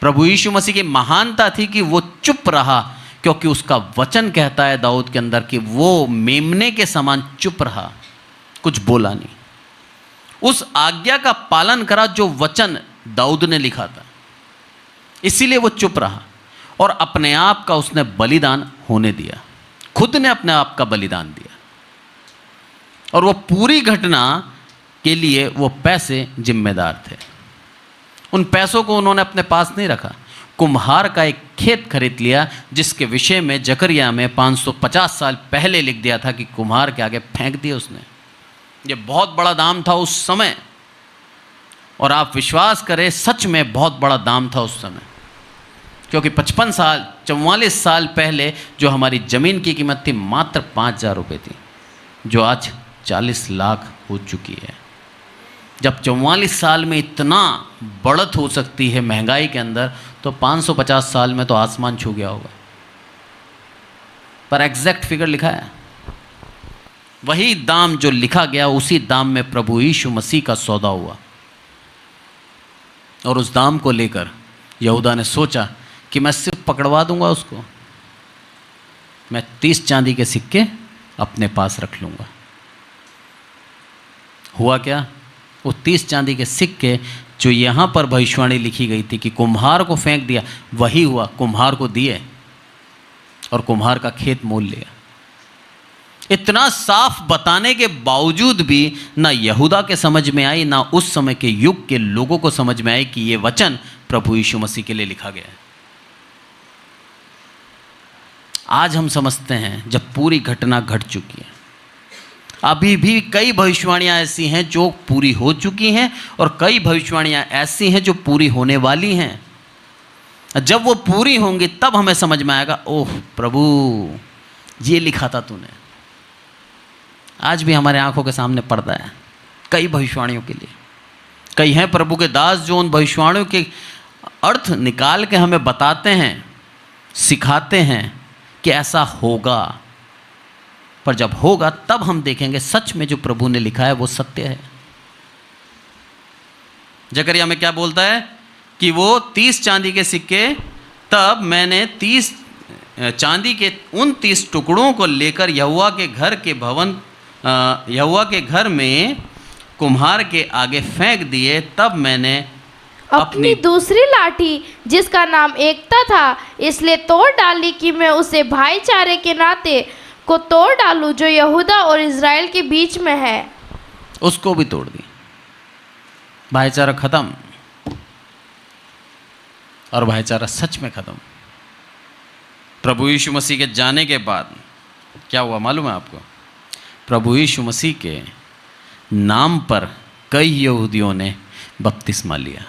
प्रभु यीशु मसीह की महानता थी कि वो चुप रहा, क्योंकि उसका वचन कहता है दाऊद के अंदर कि वो मेमने के समान चुप रहा, कुछ बोला नहीं। उस आज्ञा का पालन करा जो वचन दाऊद ने लिखा था, इसीलिए वो चुप रहा। और अपने आप का उसने बलिदान होने दिया, खुद ने अपने आप का बलिदान दिया। और वो पूरी घटना के लिए वो पैसे जिम्मेदार थे। उन पैसों को उन्होंने अपने पास नहीं रखा। कुम्हार का एक खेत खरीद लिया, जिसके विषय में जकरिया में 550 साल पहले लिख दिया था कि कुम्हार के आगे फेंक दिया उसने। ये बहुत बड़ा दाम था उस समय, और आप विश्वास करें सच में बहुत बड़ा दाम था उस समय, क्योंकि 44 साल पहले जो हमारी ज़मीन की कीमत थी मात्र 5,000 रुपये थी, जो आज 40 लाख हो चुकी है। जब 44 साल में इतना बढ़त हो सकती है महंगाई के अंदर, तो 550 साल में तो आसमान छू गया होगा। पर एग्जैक्ट फिगर लिखा है, वही दाम जो लिखा गया उसी दाम में प्रभु यीशु मसीह का सौदा हुआ। और उस दाम को लेकर यहूदा ने सोचा कि मैं सिर्फ पकड़वा दूंगा उसको, मैं 30 चांदी के सिक्के अपने पास रख लूंगा। हुआ क्या? वो 30 चांदी के सिक्के जो यहाँ पर भविष्यवाणी लिखी गई थी कि कुम्हार को फेंक दिया, वही हुआ। कुम्हार को दिए और कुम्हार का खेत मोल लिया। इतना साफ बताने के बावजूद भी ना यहूदा के समझ में आई, ना उस समय के युग के लोगों को समझ में आई कि ये वचन प्रभु यीशु मसीह के लिए लिखा गया है। आज हम समझते हैं जब पूरी घटना घट चुकी है। अभी भी कई भविष्यवाणियां ऐसी हैं जो पूरी हो चुकी हैं, और कई भविष्यवाणियां ऐसी हैं जो पूरी होने वाली हैं। जब वो पूरी होंगी तब हमें समझ में आएगा, ओह प्रभु ये लिखा था तूने। आज भी हमारे आंखों के सामने पड़ता है कई भविष्यवाणियों के लिए। कई हैं प्रभु के दास जो उन भविष्यवाणियों के अर्थ निकाल के हमें बताते हैं, सिखाते हैं कि ऐसा होगा। पर जब होगा तब हम देखेंगे सच में जो प्रभु ने लिखा है वो सत्य है। जकरिया में क्या बोलता है कि वो 30 चांदी के सिक्के, तब मैंने 30 चांदी के उन 30 टुकड़ों को लेकर यहोवा के घर में कुम्हार के आगे फेंक दिए। तब मैंने अपनी दूसरी लाठी, जिसका नाम एकता था, इसलिए तोड़ डाली कि मैं उसे भाईचारे के नाते को तोड़ डालूं जो यहूदा और इज़राइल के बीच में है। उसको भी तोड़ दी। भाईचारा खत्म, और भाईचारा सच में खत्म। प्रभु यीशु मसीह के जाने के बाद क्या हुआ मालूम है आपको? प्रभु यीशु मसीह के नाम पर कई यहूदियों ने बपतिस्मा लिया।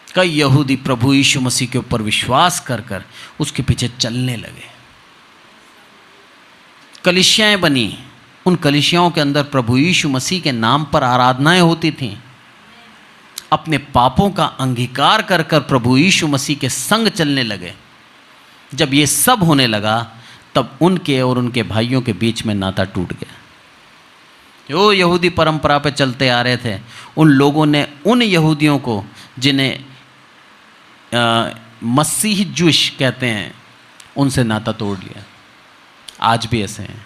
कई यहूदी प्रभु यीशु मसीह के ऊपर विश्वास कर कर उसके पीछे चलने लगे। कलीसियाएं बनी। उन कलीसियाओं के अंदर प्रभु यीशु मसीह के नाम पर आराधनाएं होती थीं। अपने पापों का अंगीकार कर कर प्रभु यीशु मसीह के संग चलने लगे। जब ये सब होने लगा तब उनके और उनके भाइयों के बीच में नाता टूट गया। जो यहूदी परंपरा पे चलते आ रहे थे, उन लोगों ने उन यहूदियों को जिन्हें मसीही जूश कहते हैं, उनसे नाता तोड़ लिया। आज भी ऐसे हैं।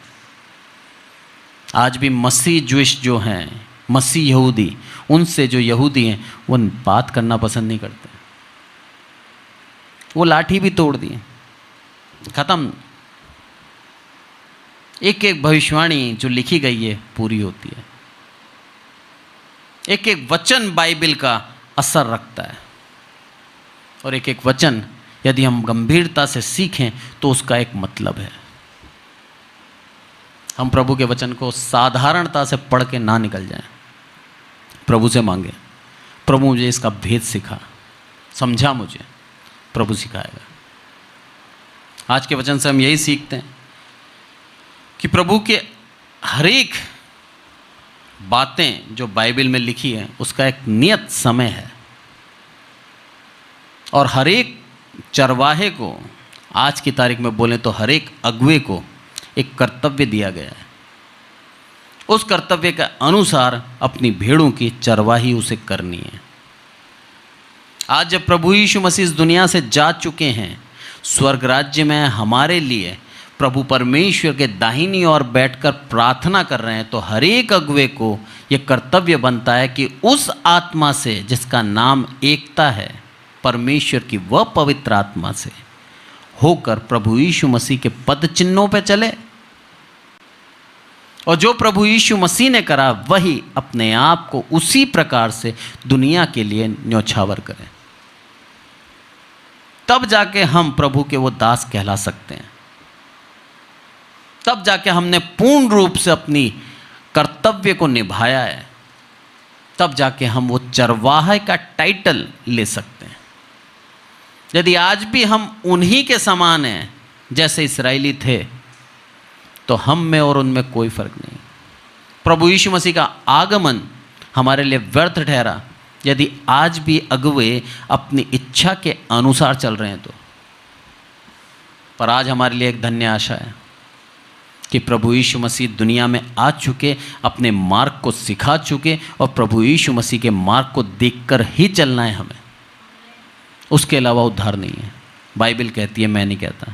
आज भी मसीह जूश जो हैं, मसीह यहूदी, उनसे जो यहूदी हैं वो बात करना पसंद नहीं करते। वो लाठी भी तोड़ दी, खत्म। एक एक भविष्यवाणी जो लिखी गई है पूरी होती है। एक एक वचन बाइबल का असर रखता है, और एक एक वचन यदि हम गंभीरता से सीखें तो उसका एक मतलब है। हम प्रभु के वचन को साधारणता से पढ़ के ना निकल जाएं। प्रभु से मांगे, प्रभु मुझे इसका भेद सिखा, समझा मुझे, प्रभु सिखाएगा। आज के वचन से हम यही सीखते हैं कि प्रभु के हर एक बातें जो बाइबल में लिखी हैं उसका एक नियत समय है, और हर एक चरवाहे को, आज की तारीख में बोलें तो हर एक अगुवे को एक कर्तव्य दिया गया है। उस कर्तव्य के अनुसार अपनी भेड़ों की चरवाही उसे करनी है। आज जब प्रभु यीशु मसीह इस दुनिया से जा चुके हैं, स्वर्ग राज्य में हमारे लिए प्रभु परमेश्वर के दाहिनी ओर बैठकर प्रार्थना कर रहे हैं, तो हर एक अगुवे को यह कर्तव्य बनता है कि उस आत्मा से जिसका नाम एकता है, परमेश्वर की वह पवित्र आत्मा से होकर प्रभु यीशु मसीह के पद चिन्हों पर चले, और जो प्रभु यीशु मसीह ने करा वही अपने आप को उसी प्रकार से दुनिया के लिए न्योछावर करें। तब जाके हम प्रभु के वो दास कहला सकते हैं। तब जाके हमने पूर्ण रूप से अपनी कर्तव्य को निभाया है। तब जाके हम वो चरवाहे का टाइटल ले सकते हैं। यदि आज भी हम उन्हीं के समान हैं जैसे इस्राएली थे, तो हम में और उनमें कोई फर्क नहीं। प्रभु यीशु मसीह का आगमन हमारे लिए व्यर्थ ठहरा यदि आज भी अगुवे अपनी इच्छा के अनुसार चल रहे हैं तो। पर आज हमारे लिए एक धन्य आशा है कि प्रभु यीशु मसीह दुनिया में आ चुके, अपने मार्ग को सिखा चुके, और प्रभु यीशु मसीह के मार्ग को देखकर ही चलना है हमें। उसके अलावा उद्धार नहीं है। बाइबल कहती है, मैं नहीं कहता,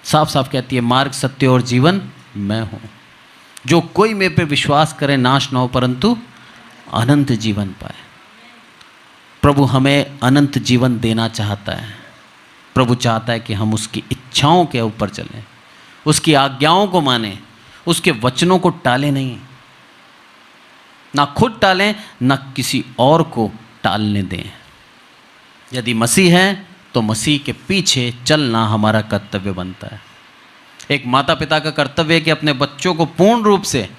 साफ साफ कहती है, मार्ग सत्य और जीवन मैं हूँ। जो कोई मेरे पे विश्वास करे नाश न हो परंतु अनंत जीवन पाए। प्रभु हमें अनंत जीवन देना चाहता है। प्रभु चाहता है कि हम उसकी इच्छाओं के ऊपर चलें, उसकी आज्ञाओं को मानें, उसके वचनों को टालें नहीं, ना खुद टालें ना किसी और को टालने दें। यदि मसीह है तो मसीह के पीछे चलना हमारा कर्तव्य बनता है। एक माता पिता का कर्तव्य है कि अपने बच्चों को पूर्ण रूप से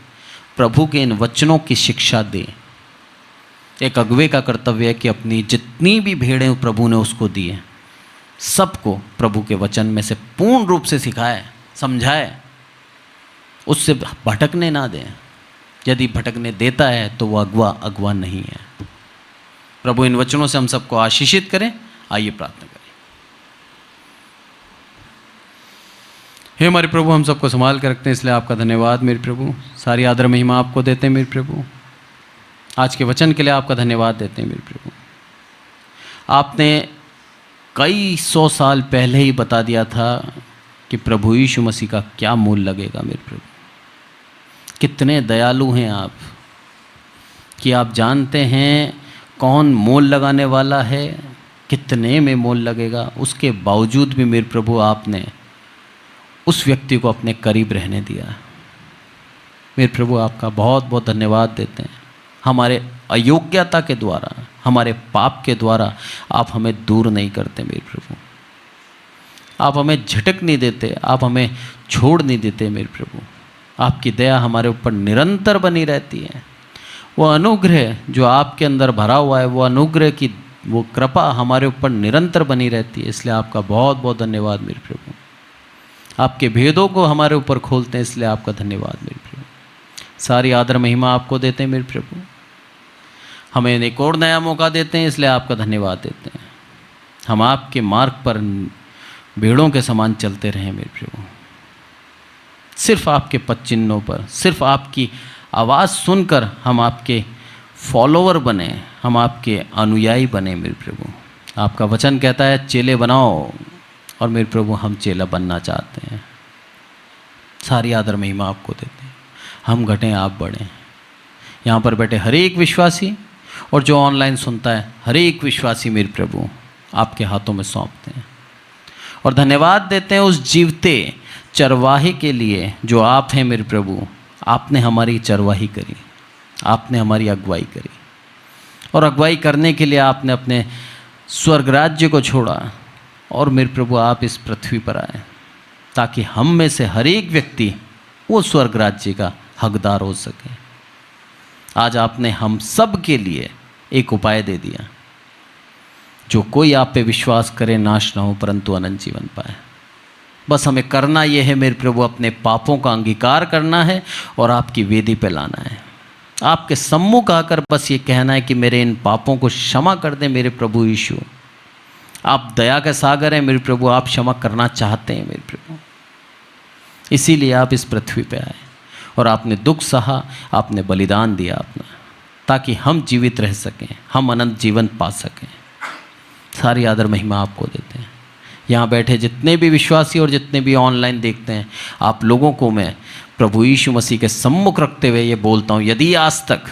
प्रभु के इन वचनों की शिक्षा दे। एक अगुवे का कर्तव्य है कि अपनी जितनी भी भेड़ें प्रभु ने उसको दी हैं, सबको प्रभु के वचन में से पूर्ण रूप से सिखाए, समझाए, उससे भटकने ना दें। यदि भटकने देता है तो वह अगुवा नहीं है। प्रभु इन वचनों से हम सबको आशीषित करें। आइए प्रार्थना करें। हे हमारे प्रभु, हम सबको संभाल कर रखते हैं, इसलिए आपका धन्यवाद मेरे प्रभु। सारी आदर महिमा आपको देते हैं मेरे प्रभु। आज के वचन के लिए आपका धन्यवाद देते हैं मेरे प्रभु। आपने कई 100 साल पहले ही बता दिया था कि प्रभु यीशु मसीह का क्या मूल लगेगा मेरे प्रभु। कितने दयालु हैं आप कि आप जानते हैं कौन मोल लगाने वाला है, कितने में मोल लगेगा। उसके बावजूद भी मेरे प्रभु आपने उस व्यक्ति को अपने करीब रहने दिया। मेरे प्रभु आपका बहुत बहुत धन्यवाद देते हैं। हमारे अयोग्यता के द्वारा, हमारे पाप के द्वारा आप हमें दूर नहीं करते मेरे प्रभु। आप हमें झटक नहीं देते, आप हमें छोड़ नहीं देते मेरे प्रभु। आपकी दया हमारे ऊपर निरंतर बनी रहती है। वो अनुग्रह जो आपके अंदर भरा हुआ है, वो अनुग्रह की वो कृपा हमारे ऊपर निरंतर बनी रहती है। इसलिए आपका बहुत बहुत धन्यवाद मेरे प्रभु। आपके भेदों को हमारे ऊपर खोलते हैं, इसलिए आपका धन्यवाद मेरे प्रभु। सारी आदर महिमा आपको देते हैं मेरे प्रभु। हमें एक और नया मौका देते हैं, इसलिए आपका धन्यवाद देते हैं। हम आपके मार्ग पर भेड़ों के समान चलते रहें मेरे प्रभु। सिर्फ आपके पद चिन्हों पर, सिर्फ आपकी आवाज़ सुनकर हम आपके फॉलोवर बने, हम आपके अनुयायी बने मेरे प्रभु। आपका वचन कहता है चेले बनाओ, और मेरे प्रभु हम चेला बनना चाहते हैं। सारी आदर महिमा आपको देते हैं। हम घटें आप बढ़ें। यहाँ पर बैठे हर एक विश्वासी और जो ऑनलाइन सुनता है हर एक विश्वासी मेरे प्रभु आपके हाथों में सौंपते हैं और धन्यवाद देते हैं उस जीवते चरवाहे के लिए जो आप हैं मेरे प्रभु। आपने हमारी चरवाही करी, आपने हमारी अगुवाई करी, और अगुवाई करने के लिए आपने अपने स्वर्ग राज्य को छोड़ा और मेरे प्रभु आप इस पृथ्वी पर आए ताकि हम में से हर एक व्यक्ति वो स्वर्ग राज्य का हकदार हो सके। आज आपने हम सब के लिए एक उपाय दे दिया, जो कोई आप पे विश्वास करे नाश ना हो परंतु अनंत जीवन पाए। बस हमें करना यह है मेरे प्रभु, अपने पापों का अंगीकार करना है और आपकी वेदी पे लाना है। आपके सम्मुख आकर बस ये कहना है कि मेरे इन पापों को क्षमा कर दे मेरे प्रभु यीशु। आप दया के सागर हैं मेरे प्रभु, आप क्षमा करना चाहते हैं मेरे प्रभु। इसीलिए आप इस पृथ्वी पे आए और आपने दुख सहा, आपने बलिदान दिया अपना, ताकि हम जीवित रह सकें, हम अनंत जीवन पा सकें। सारी आदर महिमा आपको देते हैं। यहाँ बैठे जितने भी विश्वासी और जितने भी ऑनलाइन देखते हैं, आप लोगों को मैं प्रभु यीशु मसीह के सम्मुख रखते हुए ये बोलता हूँ, यदि आज तक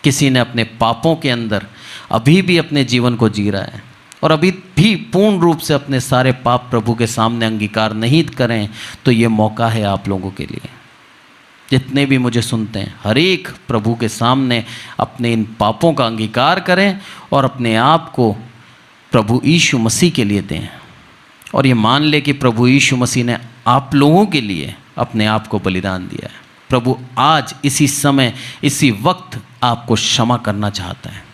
किसी ने अपने पापों के अंदर अभी भी अपने जीवन को जी रहा है और अभी भी पूर्ण रूप से अपने सारे पाप प्रभु के सामने अंगीकार नहीं करें, तो ये मौका है आप लोगों के लिए। जितने भी मुझे सुनते हैं, हर एक प्रभु के सामने अपने इन पापों का अंगीकार करें और अपने आप को प्रभु यीशु मसीह के लिए दें, और ये मान ले कि प्रभु यीशु मसीह ने आप लोगों के लिए अपने आप को बलिदान दिया है। प्रभु आज इसी समय इसी वक्त आपको क्षमा करना चाहता है।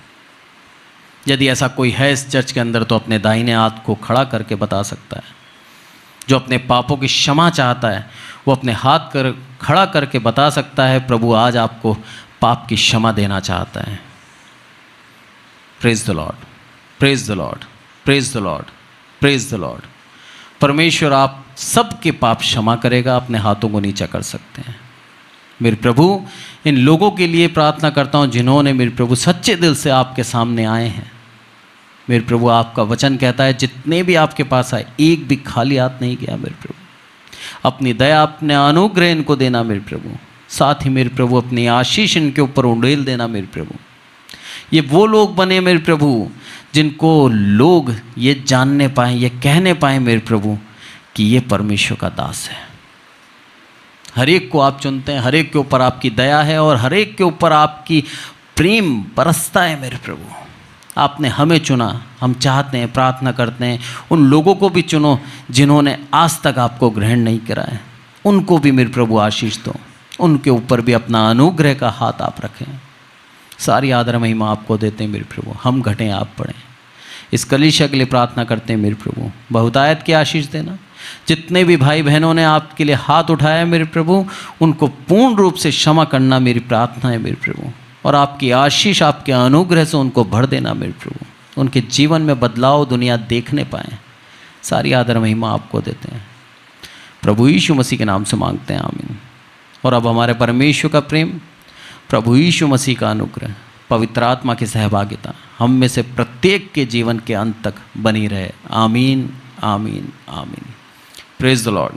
यदि ऐसा कोई है इस चर्च के अंदर तो अपने दाहिने हाथ को खड़ा करके बता सकता है। जो अपने पापों की क्षमा चाहता है वो अपने हाथ खड़ा करके बता सकता है, प्रभु आज आपको पाप की क्षमा देना चाहता है। Praise the Lord, praise the Lord, praise the Lord, praise the Lord. परमेश्वर आप सबके पाप क्षमा करेगा। अपने हाथों को नीचा कर सकते हैं। मेरे प्रभु इन लोगों के लिए प्रार्थना करता हूँ जिन्होंने मेरे प्रभु सच्चे दिल से आपके सामने आए हैं। मेरे प्रभु आपका वचन कहता है जितने भी आपके पास आए एक भी खाली हाथ नहीं गया। मेरे प्रभु अपनी दया अपने अनुग्रह इनको देना मेरे प्रभु। साथ ही मेरे प्रभु अपनी आशीष इनके ऊपर उंडेल देना मेरे प्रभु। ये वो लोग बने मेरे प्रभु जिनको लोग ये जानने पाएँ, ये कहने पाएँ मेरे प्रभु कि ये परमेश्वर का दास है। हर एक को आप चुनते हैं, हर एक के ऊपर आपकी दया है और हर एक के ऊपर आपकी प्रेम बरसता है मेरे प्रभु। आपने हमें चुना, हम चाहते हैं, प्रार्थना करते हैं उन लोगों को भी चुनो जिन्होंने आज तक आपको ग्रहण नहीं करा है। उनको भी मेरे प्रभु आशीष दो, उनके ऊपर भी अपना अनुग्रह का हाथ आप रखें। सारी आदर महिमा आपको देते हैं मेरे प्रभु। हम घटें आप बढ़ें। इस कलीसिया के लिए प्रार्थना करते हैं मेरे प्रभु, बहुतायत की आशीष देना। जितने भी भाई बहनों ने आपके लिए हाथ उठाया मेरे प्रभु, उनको पूर्ण रूप से क्षमा करना मेरी प्रार्थना है मेरे प्रभु। और आपकी आशीष, आपके अनुग्रह से उनको भर देना मेरे प्रभु। उनके जीवन में बदलाव दुनिया देखने पाएँ। सारी आदर महिमा आपको देते हैं प्रभु यीशु मसीह के नाम से मांगते हैं, आमीन। और अब हमारे परमेश्वर का प्रेम, प्रभु यीशु मसीह का अनुग्रह, पवित्र आत्मा की सहभागिता हम में से प्रत्येक के जीवन के अंत तक बनी रहे। आमीन, आमीन, आमीन। Praise the Lord.